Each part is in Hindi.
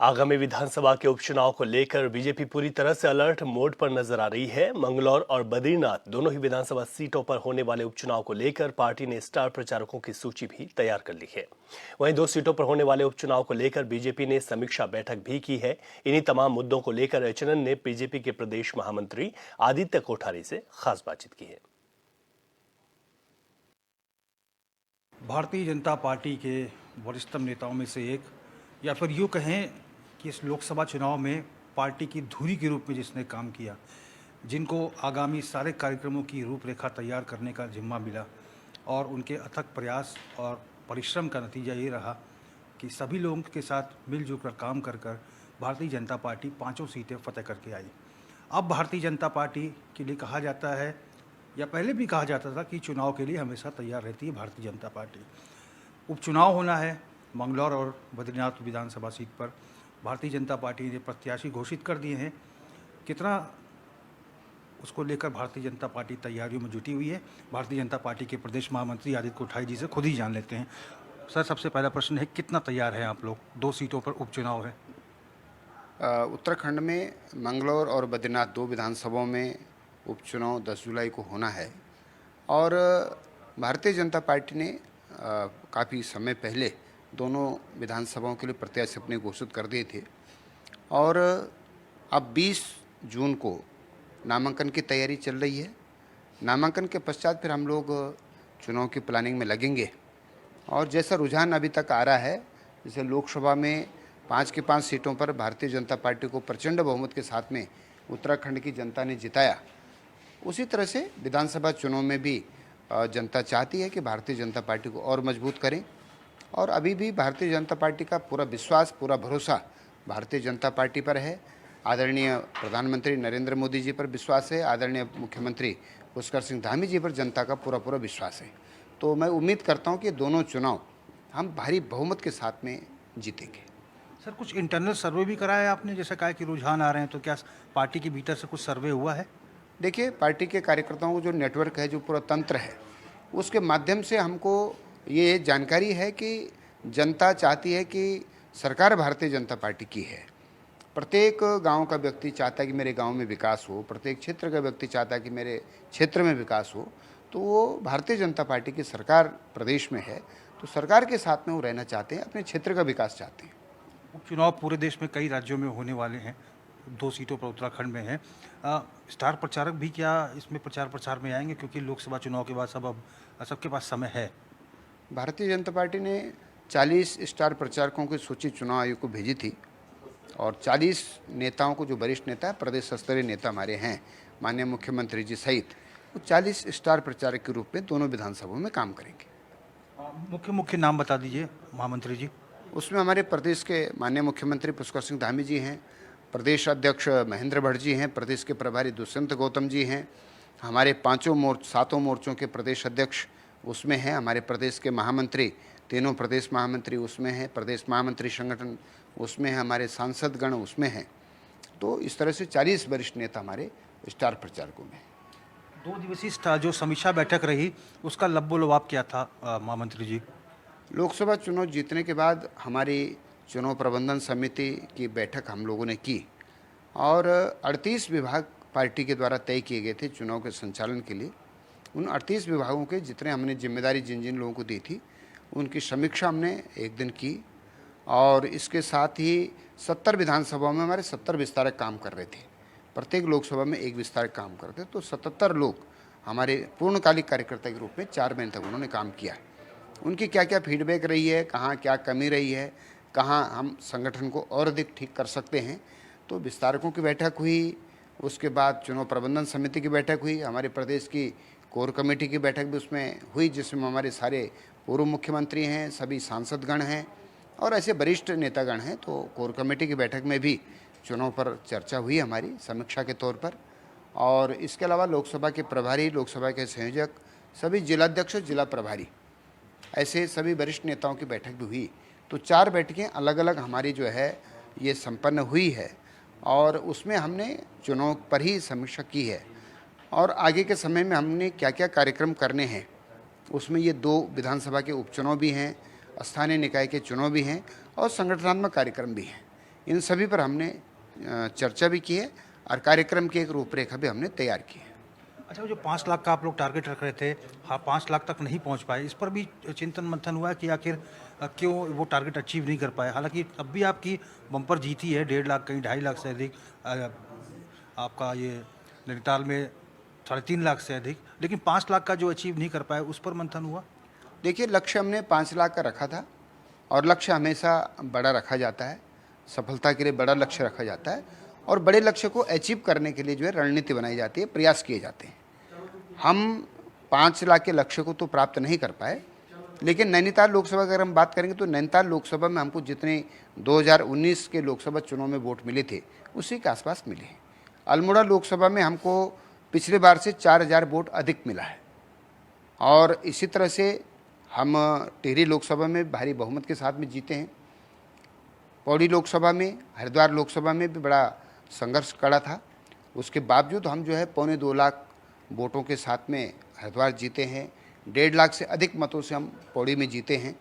आगामी विधानसभा के उपचुनाव को लेकर बीजेपी पूरी तरह से अलर्ट मोड पर नजर आ रही है। मंगलौर और बद्रीनाथ दोनों ही विधानसभा सीटों पर होने वाले उपचुनाव को लेकर पार्टी ने स्टार प्रचारकों की सूची भी तैयार कर ली है। वहीं दो सीटों पर होने वाले उपचुनाव को लेकर बीजेपी ने समीक्षा बैठक भी की है। इन्हीं तमाम मुद्दों को लेकर एचएनएन ने बीजेपी के प्रदेश महामंत्री आदित्य कोठारी से खास बातचीत की है। भारतीय जनता पार्टी के वरिष्ठतम नेताओं में से एक, या फिर यूँ कहें कि इस लोकसभा चुनाव में पार्टी की धुरी के रूप में जिसने काम किया, जिनको आगामी सारे कार्यक्रमों की रूपरेखा तैयार करने का जिम्मा मिला, और उनके अथक प्रयास और परिश्रम का नतीजा ये रहा कि सभी लोगों के साथ मिलजुल कर काम कर भारतीय जनता पार्टी 5 सीटें फतेह करके आई। अब भारतीय जनता पार्टी के लिए कहा जाता है, या पहले भी कहा जाता था, कि चुनाव के लिए हमेशा तैयार रहती है भारतीय जनता पार्टी। उपचुनाव होना है मंगलौर और बद्रीनाथ विधानसभा सीट पर। भारतीय जनता पार्टी ने प्रत्याशी घोषित कर दिए हैं। कितना उसको लेकर भारतीय जनता पार्टी तैयारियों में जुटी हुई है, भारतीय जनता पार्टी के प्रदेश महामंत्री आदित्य कोठारी जी से खुद ही जान लेते हैं। सर, सबसे पहला प्रश्न है, कितना तैयार है आप लोग? 2 सीटों पर उपचुनाव है। उत्तराखंड में मंगलौर और बद्रीनाथ 2 विधानसभाओं में उपचुनाव 10 जुलाई को होना है, और भारतीय जनता पार्टी ने काफ़ी समय पहले दोनों विधानसभाओं के लिए प्रत्याशी अपने घोषित कर दिए थे, और अब 20 जून को नामांकन की तैयारी चल रही है। नामांकन के पश्चात फिर हम लोग चुनाव की प्लानिंग में लगेंगे, और जैसा रुझान अभी तक आ रहा है, जैसे लोकसभा में 5 की 5 सीटों पर भारतीय जनता पार्टी को प्रचंड बहुमत के साथ में उत्तराखंड की जनता ने जिताया, उसी तरह से विधानसभा चुनाव में भी जनता चाहती है कि भारतीय जनता पार्टी को और मजबूत करें। और अभी भी भारतीय जनता पार्टी का पूरा विश्वास, पूरा भरोसा भारतीय जनता पार्टी पर है। आदरणीय प्रधानमंत्री नरेंद्र मोदी जी पर विश्वास है, आदरणीय मुख्यमंत्री पुष्कर सिंह धामी जी पर जनता का पूरा विश्वास है। तो मैं उम्मीद करता हूं कि दोनों चुनाव हम भारी बहुमत के साथ में जीतेंगे। सर, कुछ इंटरनल सर्वे भी कराया आपने, जैसा कहा कि रुझान आ रहे हैं, तो क्या पार्टी के भीतर से कुछ सर्वे हुआ है? देखिए, पार्टी के कार्यकर्ताओं को जो नेटवर्क है, जो पूरा तंत्र है, उसके माध्यम से हमको ये जानकारी है कि जनता चाहती है कि सरकार भारतीय जनता पार्टी की है। प्रत्येक गांव का व्यक्ति चाहता है कि मेरे गांव में विकास हो, प्रत्येक क्षेत्र का व्यक्ति चाहता है कि मेरे क्षेत्र में विकास हो। तो वो भारतीय जनता पार्टी की सरकार प्रदेश में है, तो सरकार के साथ में वो रहना चाहते हैं, अपने क्षेत्र का विकास चाहते हैं। उपचुनाव पूरे देश में कई राज्यों में होने वाले हैं, 2 सीटों पर उत्तराखंड में है। स्टार प्रचारक भी क्या इसमें प्रचार प्रसार में आएंगे, क्योंकि लोकसभा चुनाव के बाद अब सबके पास समय है? भारतीय जनता पार्टी ने 40 स्टार प्रचारकों की सूची चुनाव आयोग को भेजी थी, और 40 नेताओं को, जो वरिष्ठ नेता, प्रदेश स्तरीय नेता हमारे हैं, माननीय मुख्यमंत्री जी सहित, वो 40 स्टार प्रचारक के रूप में दोनों विधानसभाओं में काम करेंगे। मुख्य नाम बता दीजिए महामंत्री जी। उसमें हमारे प्रदेश के माननीय मुख्यमंत्री पुष्कर सिंह धामी जी हैं, प्रदेश अध्यक्ष महेंद्र भट्ट जी हैं, प्रदेश के प्रभारी दुष्यंत गौतम जी हैं, हमारे 7 मोर्चों के प्रदेश अध्यक्ष उसमें हैं, हमारे प्रदेश के महामंत्री, तीनों प्रदेश महामंत्री उसमें हैं, प्रदेश महामंत्री संगठन उसमें है, हमारे सांसदगण उसमें हैं। तो इस तरह से 40 वरिष्ठ नेता हमारे स्टार प्रचारकों में। 2 दिवसीय जो समीक्षा बैठक रही, उसका लब्बो-लुभाब क्या था महामंत्री जी? लोकसभा चुनाव जीतने के बाद हमारी चुनाव प्रबंधन समिति की बैठक हम लोगों ने की, और 38 विभाग पार्टी के द्वारा तय किए गए थे चुनाव के संचालन के लिए। उन 38 विभागों के जितने हमने जिम्मेदारी जिन जिन लोगों को दी थी, उनकी समीक्षा हमने एक दिन की, और इसके साथ ही 70 विधानसभाओं में हमारे 70 विस्तारक काम कर रहे थे। प्रत्येक लोकसभा में एक विस्तारक काम करते, तो 77 लोग हमारे पूर्णकालिक कार्यकर्ता के रूप में 4 महीने तक उन्होंने काम किया। उनकी क्या क्या फीडबैक रही है, कहाँ क्या कमी रही है, कहाँ हम संगठन को और अधिक ठीक कर सकते हैं, तो विस्तारकों की बैठक हुई। उसके बाद चुनाव प्रबंधन समिति की बैठक हुई, हमारे प्रदेश की कोर कमेटी की बैठक भी उसमें हुई, जिसमें हमारे सारे पूर्व मुख्यमंत्री हैं, सभी सांसदगण हैं, और ऐसे वरिष्ठ नेतागण हैं। तो कोर कमेटी की बैठक में भी चुनाव पर चर्चा हुई हमारी समीक्षा के तौर पर। और इसके अलावा लोकसभा के प्रभारी, लोकसभा के संयोजक, सभी जिलाध्यक्ष, जिला प्रभारी, ऐसे सभी वरिष्ठ नेताओं की बैठक भी हुई। तो 4 बैठकें अलग अलग हमारी जो है ये संपन्न हुई है, और उसमें हमने चुनाव पर ही समीक्षा की है, और आगे के समय में हमने क्या क्या कार्यक्रम करने हैं। उसमें ये 2 विधानसभा के उपचुनाव भी हैं, स्थानीय निकाय के चुनाव भी हैं, और संगठनात्मक कार्यक्रम भी हैं। इन सभी पर हमने चर्चा भी की है और कार्यक्रम की एक रूपरेखा भी हमने तैयार की है। अच्छा, वो जो 5 लाख का आप लोग टारगेट रख रहे थे, हाँ 5 लाख तक नहीं पहुंच पाए, इस पर भी चिंतन मंथन हुआ है कि आखिर क्यों वो टारगेट अचीव नहीं कर पाए? हालांकि अब भी आपकी बम्पर जीती है, 1.5 लाख कहीं 2.5 लाख से अधिक, आपका ये नैनीताल में 3.5 लाख से अधिक, लेकिन 5 लाख का जो अचीव नहीं कर पाए उस पर मंथन हुआ? देखिए, लक्ष्य हमने 5 लाख का रखा था और लक्ष्य हमेशा बड़ा रखा जाता है, सफलता के लिए बड़ा लक्ष्य रखा जाता है और बड़े लक्ष्य को अचीव करने के लिए जो है रणनीति बनाई जाती है, प्रयास किए जाते हैं। हम 5 लाख के लक्ष्य को तो प्राप्त नहीं कर पाए, लेकिन नैनीताल लोकसभा की अगर हम बात करेंगे तो नैनीताल लोकसभा में हमको जितने 2019 के लोकसभा चुनाव में वोट मिले थे उसी के आसपास मिले हैं। अल्मोड़ा लोकसभा में हमको पिछले बार से 4000 वोट अधिक मिला है और इसी तरह से हम टिहरी लोकसभा में भारी बहुमत के साथ में जीते हैं। पौड़ी लोकसभा में, हरिद्वार लोकसभा में भी बड़ा संघर्ष कड़ा था, उसके बावजूद हम जो है 2.25 लाख वोटों के साथ में हरिद्वार जीते हैं। 1.5 लाख से अधिक मतों से हम पौड़ी में जीते हैं।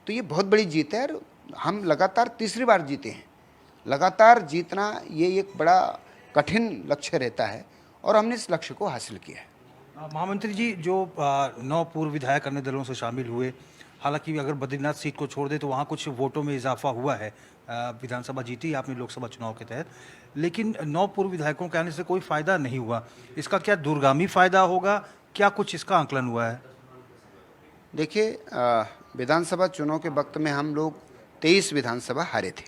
तो ये बहुत बड़ी जीत है और हम लगातार तीसरी बार जीते हैं। लगातार जीतना ये एक बड़ा कठिन लक्ष्य रहता है और हमने इस लक्ष्य को हासिल किया है। महामंत्री जी, जो 9 पूर्व विधायक अन्य दलों से शामिल हुए, हालांकि अगर बद्रीनाथ सीट को छोड़ दे तो वहाँ कुछ वोटों में इजाफा हुआ है, विधानसभा जीती आपने लोकसभा चुनाव के तहत, लेकिन 9 पूर्व विधायकों के आने से कोई फायदा नहीं हुआ। इसका क्या दूरगामी फायदा होगा? क्या कुछ इसका आंकलन हुआ है? देखिए, विधानसभा चुनाव के वक्त में हम लोग 23 विधानसभा हारे थे,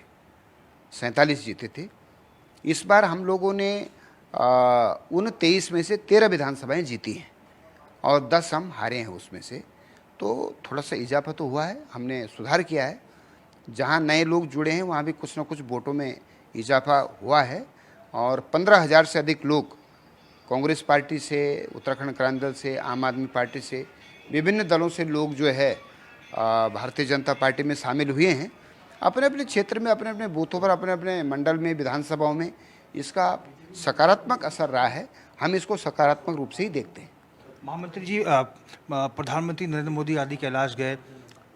47 जीते थे। इस बार हम लोगों ने उन 23 में से 13 विधानसभाएं जीती हैं और 10 हम हारे हैं उसमें से। तो थोड़ा सा इजाफा तो हुआ है, हमने सुधार किया है। जहां नए लोग जुड़े हैं वहां भी कुछ ना कुछ वोटों में इजाफा हुआ है और 15,000 से अधिक लोग कांग्रेस पार्टी से, उत्तराखंड क्रांति दल से, आम आदमी पार्टी से, विभिन्न दलों से लोग जो है भारतीय जनता पार्टी में शामिल हुए हैं। अपने अपने क्षेत्र में, अपने अपने बूथों पर, अपने अपने मंडल में, विधानसभाओं में इसका सकारात्मक असर रहा है। हम इसको सकारात्मक रूप से ही देखते हैं। महामंत्री जी, प्रधानमंत्री नरेंद्र मोदी आदि कैलाश गए,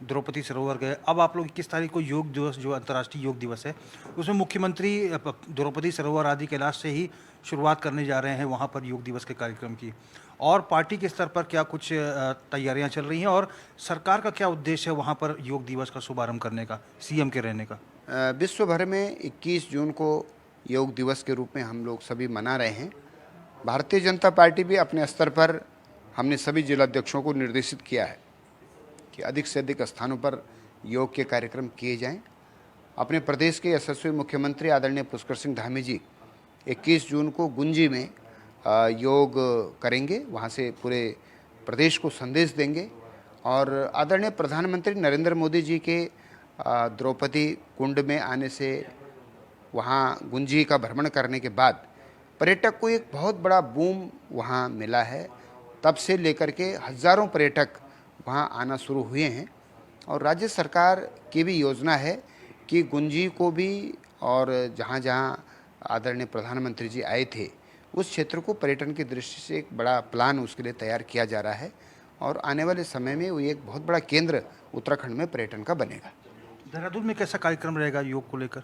द्रौपदी सरोवर गए, अब आप लोग 21 तारीख को योग दिवस, जो अंतर्राष्ट्रीय योग दिवस है, उसमें मुख्यमंत्री द्रौपदी सरोवर आदि कैलाश से ही शुरुआत करने जा रहे हैं वहाँ पर योग दिवस के कार्यक्रम की। और पार्टी के स्तर पर क्या कुछ तैयारियाँ चल रही हैं और सरकार का क्या उद्देश्य है वहाँ पर योग दिवस का शुभारंभ करने का, सीएम के रहने का? विश्व भर में 21 जून को योग दिवस के रूप में हम लोग सभी मना रहे हैं। भारतीय जनता पार्टी भी अपने स्तर पर, हमने सभी जिलाध्यक्षों को निर्देशित किया है कि अधिक से अधिक स्थानों पर योग के कार्यक्रम किए जाएं। अपने प्रदेश के यशस्वी मुख्यमंत्री आदरणीय पुष्कर सिंह धामी जी 21 जून को गुंजी में योग करेंगे, वहाँ से पूरे प्रदेश को संदेश देंगे। और आदरणीय प्रधानमंत्री नरेंद्र मोदी जी के द्रौपदी कुंड में आने से, वहाँ गुंजी का भ्रमण करने के बाद पर्यटक को एक बहुत बड़ा बूम वहाँ मिला है। तब से लेकर के हज़ारों पर्यटक वहाँ आना शुरू हुए हैं और राज्य सरकार की भी योजना है कि गुंजी को भी और जहाँ जहाँ आदरणीय प्रधानमंत्री जी आए थे उस क्षेत्र को पर्यटन की दृष्टि से एक बड़ा प्लान उसके लिए तैयार किया जा रहा है और आने वाले समय में वो एक बहुत बड़ा केंद्र उत्तराखंड में पर्यटन का बनेगा। देहरादून में कैसा कार्यक्रम रहेगा योग को लेकर?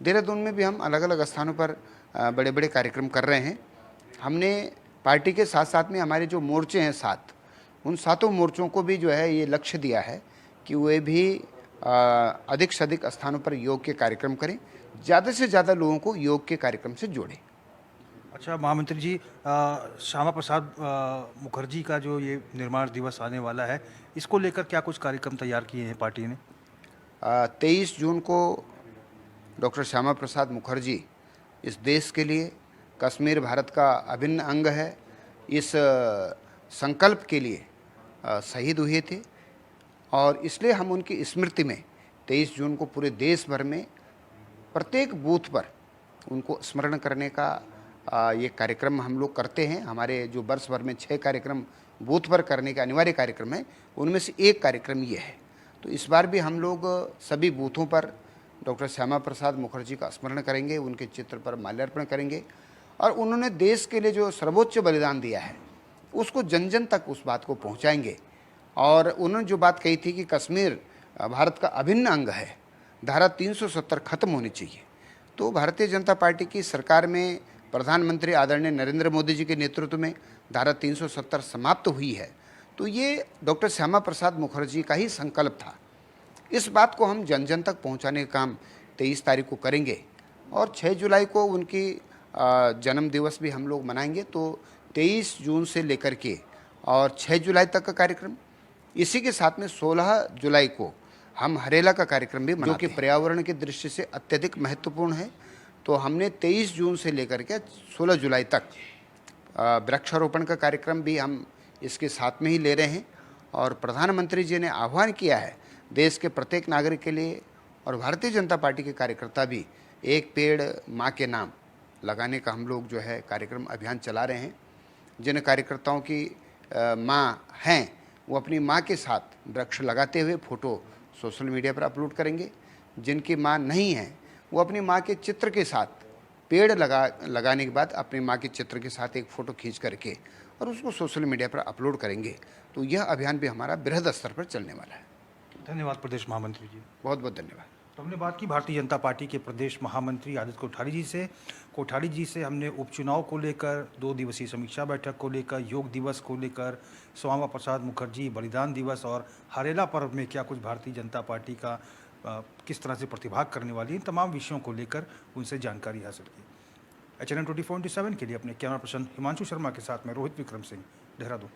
देहरादून में भी हम अलग अलग स्थानों पर बड़े बड़े कार्यक्रम कर रहे हैं। हमने पार्टी के साथ साथ में हमारे जो मोर्चे हैं 7, उन 7 मोर्चों को भी जो है ये लक्ष्य दिया है कि वे भी अधिक से अधिक स्थानों पर योग के कार्यक्रम करें, ज़्यादा से ज़्यादा लोगों को योग के कार्यक्रम से जोड़ें। अच्छा महामंत्री जी, श्यामा प्रसाद मुखर्जी का जो ये निर्माण दिवस आने वाला है, इसको लेकर क्या कुछ कार्यक्रम तैयार किए हैं पार्टी ने? 23 जून को डॉक्टर श्यामा प्रसाद मुखर्जी इस देश के लिए, कश्मीर भारत का अभिन्न अंग है, इस संकल्प के लिए शहीद हुए थे और इसलिए हम उनकी स्मृति में 23 जून को पूरे देश भर में प्रत्येक बूथ पर उनको स्मरण करने का ये कार्यक्रम हम लोग करते हैं। हमारे जो वर्ष भर में 6 कार्यक्रम बूथ पर करने के अनिवार्य कार्यक्रम है, उनमें से एक कार्यक्रम ये है। तो इस बार भी हम लोग सभी बूथों पर डॉक्टर श्यामा प्रसाद मुखर्जी का स्मरण करेंगे, उनके चित्र पर माल्यार्पण करेंगे और उन्होंने देश के लिए जो सर्वोच्च बलिदान दिया है उसको जन जन तक उस बात को पहुंचाएंगे। और उन्होंने जो बात कही थी कि कश्मीर भारत का अभिन्न अंग है, धारा 370 खत्म होनी चाहिए, तो भारतीय जनता पार्टी की सरकार में प्रधानमंत्री आदरणीय नरेंद्र मोदी जी के नेतृत्व में धारा 370 समाप्त हुई है, तो ये डॉक्टर श्यामा प्रसाद मुखर्जी का ही संकल्प था। इस बात को हम जन जन तक पहुंचाने का काम 23 तारीख को करेंगे और 6 जुलाई को उनकी जन्म दिवस भी हम लोग मनाएंगे। तो 23 जून से लेकर के और 6 जुलाई तक का कार्यक्रम, इसी के साथ में 16 जुलाई को हम हरेला का कार्यक्रम भी मनाते हैं, जो कि पर्यावरण की दृष्टि से अत्यधिक महत्वपूर्ण है। तो हमने 23 जून से लेकर के 16 जुलाई तक वृक्षारोपण का कार्यक्रम भी हम इसके साथ में ही ले रहे हैं। और प्रधानमंत्री जी ने आह्वान किया है देश के प्रत्येक नागरिक के लिए, और भारतीय जनता पार्टी के कार्यकर्ता भी एक पेड़ माँ के नाम लगाने का हम लोग जो है कार्यक्रम अभियान चला रहे हैं। जिन कार्यकर्ताओं की माँ हैं वो अपनी माँ के साथ वृक्ष लगाते हुए फोटो सोशल मीडिया पर अपलोड करेंगे। जिनकी माँ नहीं है वो अपनी माँ के चित्र के साथ पेड़ लगाने के बाद अपनी माँ के चित्र के साथ एक फ़ोटो खींच करके और उसको सोशल मीडिया पर अपलोड करेंगे। तो यह अभियान भी हमारा बृहद स्तर पर चलने वाला है। धन्यवाद प्रदेश महामंत्री जी। बहुत बहुत धन्यवाद। तो हमने बात की भारतीय जनता पार्टी के प्रदेश महामंत्री आदित्य कोठारी जी से। कोठारी जी से हमने उपचुनाव को लेकर, 2 दिवसीय समीक्षा बैठक को लेकर, योग दिवस को लेकर, श्यामा प्रसाद मुखर्जी बलिदान दिवस और हरेला पर्व में क्या कुछ भारतीय जनता पार्टी का किस तरह से प्रतिभाग करने वाली, इन तमाम विषयों को लेकर उनसे जानकारी हासिल की। HNN 24/7 के लिए अपने कैमरा पर्सन हिमांशु शर्मा के साथ में रोहित विक्रम सिंह, देहरादून।